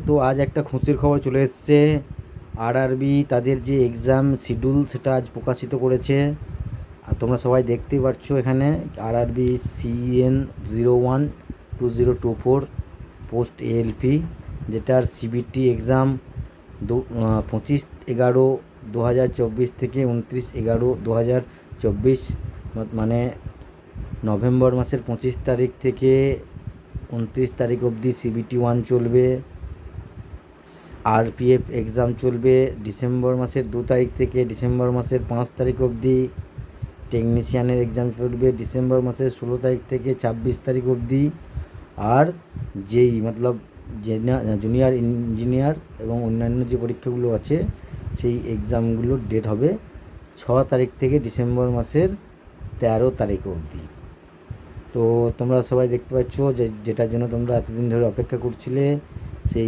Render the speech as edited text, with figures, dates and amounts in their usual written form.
তো আজ একটা খুশির খবর চলে এসেছে। আরআরবি তাদের যে এক্সাম শিডিউল সেটা আজ প্রকাশিত করেছে। আর তোমরা সবাই দেখতেই পাচ্ছ এখানে আরআরবি CN012024 পোস্ট ALP, যেটার সিবিটি এক্সাম 25/11/2024 থেকে 29/11/2024, মানে নভেম্বর মাসের 25 তারিখ থেকে 29 তারিখ অবধি CBT-1 চলবে। RPF এক্সাম চলবে ডিসেম্বর মাসের 2 তারিখ থেকে ডিসেম্বর মাসের 5 তারিখ অবধি। টেকনিশিয়ানের এক্সাম চলবে ডিসেম্বর মাসের 16 তারিখ থেকে 26 তারিখ অবধি। আর যেই মতলব জুনিয়র ইঞ্জিনিয়ার এবং অন্যান্য যে পরীক্ষাগুলো আছে সেই এক্সামগুলোর ডেট হবে 6 তারিখ থেকে ডিসেম্বর মাসের 13 তারিখ অবধি। তো তোমরা সবাই দেখতে পাচ্ছ যেটার জন্য তোমরা এতদিন ধরে অপেক্ষা করছিলে, সেই